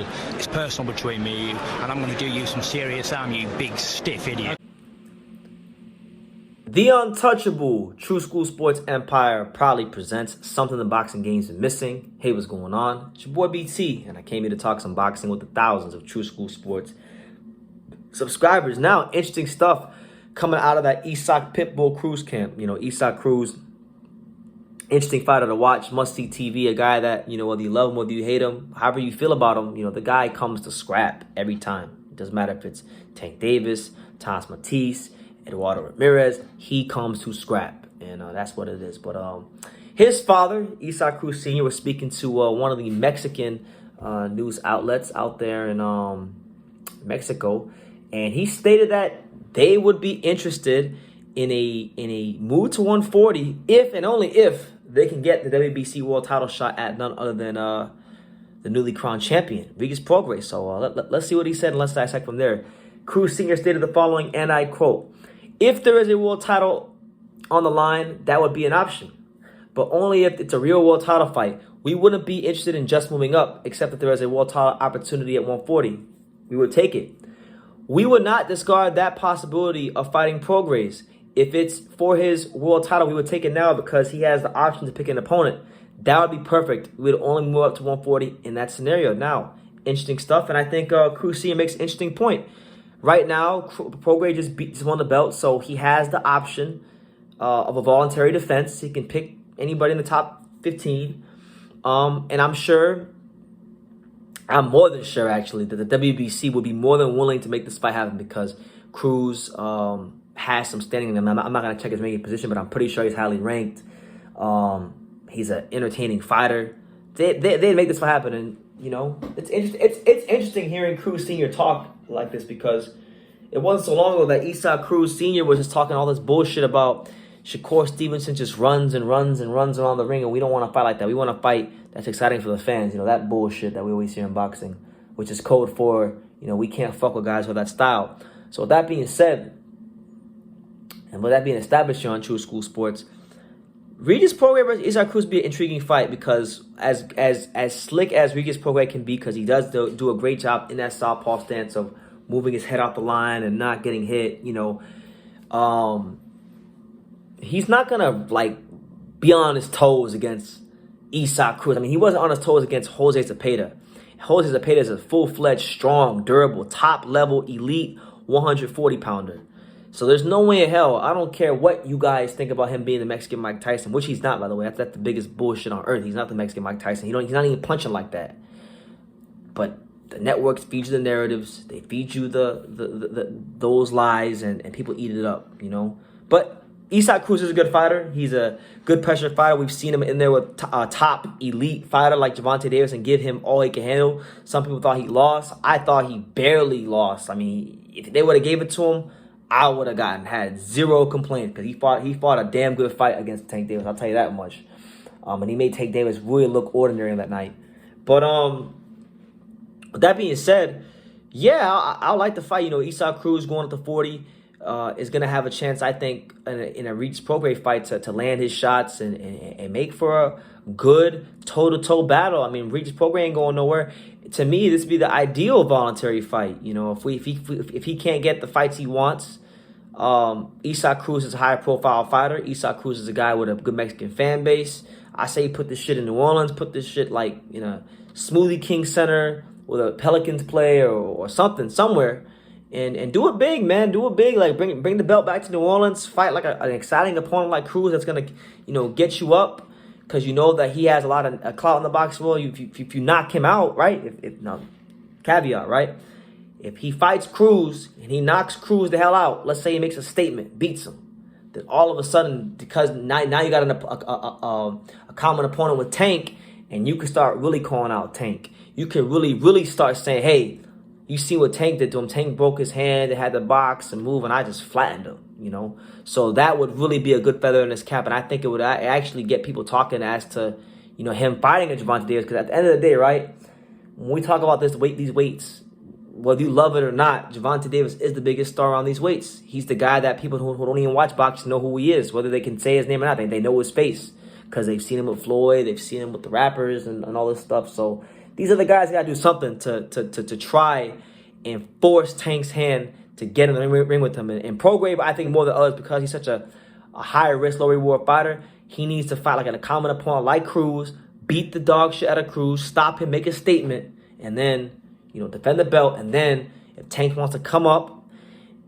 football. It's personal between me and you, and I'm going to do you some serious harm, you big stiff idiot. The untouchable True School Sports Empire proudly presents something the boxing games is missing. Hey, what's going on? It's your boy BT, and I came here to talk some boxing with the thousands of True School Sports subscribers. Now, interesting stuff coming out of that Isak Pitbull Cruz camp. You know, Isak Cruz, interesting fighter to watch, must-see TV, a guy that, you know, whether you love him, whether you hate him, however you feel about him, you know, the guy comes to scrap every time. It doesn't matter if it's Tank Davis, Thomas Matisse, Eduardo Ramirez, he comes to scrap, and that's what it is. But his father, Isak Cruz Sr., was speaking to one of the Mexican news outlets out there in Mexico, and he stated that they would be interested in a move to 140 if and only if they can get the WBC world title shot at none other than the newly crowned champion, Regis Prograis. So let's see what he said and let's dissect from there. Cruz Sr. stated the following, and I quote, "If there is a world title on the line, that would be an option. But only if it's a real world title fight. We wouldn't be interested in just moving up, except if there is a world title opportunity at 140. We would take it. We would not discard that possibility of fighting Prograis. If it's for his world title, we would take it now because he has the option to pick an opponent. That would be perfect. We would only move up to 140 in that scenario." Now, interesting stuff, and I think Cruz Sr. makes an interesting point. Right now, Prograis just won the belt, so he has the option of a voluntary defense. He can pick anybody in the top 15. And I'm more than sure, actually, that the WBC would be more than willing to make this fight happen because Cruz has some standing in him. I'm not going to check his main position, but I'm pretty sure he's highly ranked. He's an entertaining fighter. They'd make this fight happen, and, you know, it's interesting hearing Cruz Sr. talk like this because it wasn't so long ago that Isak Cruz Sr. was just talking all this bullshit about Shakur Stevenson just runs and runs and runs around the ring, and we don't want to fight like that. We want to fight that's exciting for the fans. You know, that bullshit that we always hear in boxing, which is code for, you know, we can't fuck with guys with that style. So with that being said, and with that being established here on True School Sports, Regis Prograis versus Isak Cruz be an intriguing fight because as slick as Regis Prograis can be, because he does do a great job in that southpaw stance of moving his head out the line and not getting hit, you know, he's not going to, like, be on his toes against Isak Cruz. I mean, he wasn't on his toes against Jose Zepeda. Jose Zepeda is a full-fledged, strong, durable, top-level, elite 140-pounder. So there's no way in hell. I don't care what you guys think about him being the Mexican Mike Tyson, which he's not, by the way. That's the biggest bullshit on earth. He's not the Mexican Mike Tyson. He's not even punching like that. But the networks feed you the narratives. They feed you those lies, and people eat it up, you know. But Isak Cruz is a good fighter. He's a good pressure fighter. We've seen him in there with a top elite fighter like Gervonta Davis and give him all he can handle. Some people thought he lost. I thought he barely lost. I mean, if they would have gave it to him, I would have had zero complaints because he fought a damn good fight against Tank Davis. I'll tell you that much. And he made Tank Davis really look ordinary that night. But with that being said, yeah, I like the fight. You know, Isak Cruz going up to 40 is going to have a chance, I think, in a Regis Prograis fight to land his shots and make for a good toe-to-toe battle. I mean, Regis Prograis ain't going nowhere. To me, this would be the ideal voluntary fight. You know, if he can't get the fights he wants, Isak Cruz is a high-profile fighter. Isak Cruz is a guy with a good Mexican fan base. I say put this shit in New Orleans, put this shit like in a Smoothie King Center with a Pelicans play or something somewhere, and do it big, man. Do it big. Like bring the belt back to New Orleans. Fight like an exciting opponent like Cruz that's gonna, you know, get you up. Because you know that he has a lot of clout in the box world. If you knock him out, right? Now, caveat, right? If he fights Cruz and he knocks Cruz the hell out, let's say he makes a statement, beats him, then all of a sudden, because now you got a common opponent with Tank, and you can start really calling out Tank. You can really start saying, hey, you see what Tank did to him. Tank broke his hand, they had to box and move, and I just flattened him, you know? So that would really be a good feather in his cap, and I think it would actually get people talking as to, you know, him fighting at Gervonta Davis, because at the end of the day, right, when we talk about these weights, whether you love it or not, Gervonta Davis is the biggest star on these weights. He's the guy that people who don't even watch boxing know who he is, whether they can say his name or not. They know his face because they've seen him with Floyd, they've seen him with the rappers and all this stuff. So These other guys got to do something to try and force Tank's hand to get in the ring with him. And Prograis, I think more than others, because he's such a high risk, low reward fighter, he needs to fight like an common opponent like Cruz, beat the dog shit out of Cruz, stop him, make a statement, and then, you know, defend the belt. And then if Tank wants to come up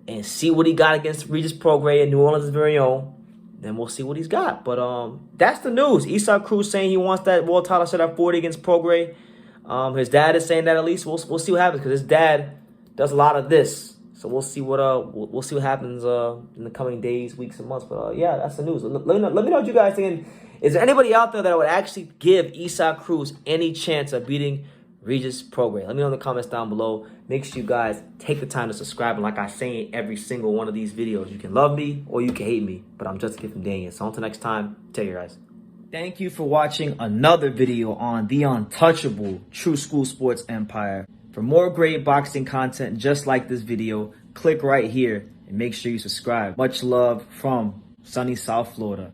and see what he got against Regis Prograis and New Orleans' very own, then we'll see what he's got. But that's the news. Isaac Cruz saying he wants that world title shot at 40 against Prograis. His dad is saying that at least. We'll see what happens, because his dad does a lot of this. So we'll see what we'll see what happens in the coming days, weeks, and months. But yeah, that's the news. Let me know what you guys think. Is there anybody out there that would actually give Isaac Cruz any chance of beating Regis Prograis? Let me know in the comments down below. Make sure you guys take the time to subscribe. And like I say in every single one of these videos, you can love me or you can hate me, but I'm just a kid from Daniel. So until next time, take care, guys. Thank you for watching another video on the untouchable True School Sports Empire. For more great boxing content just like this video, click right here and make sure you subscribe. Much love from sunny South Florida.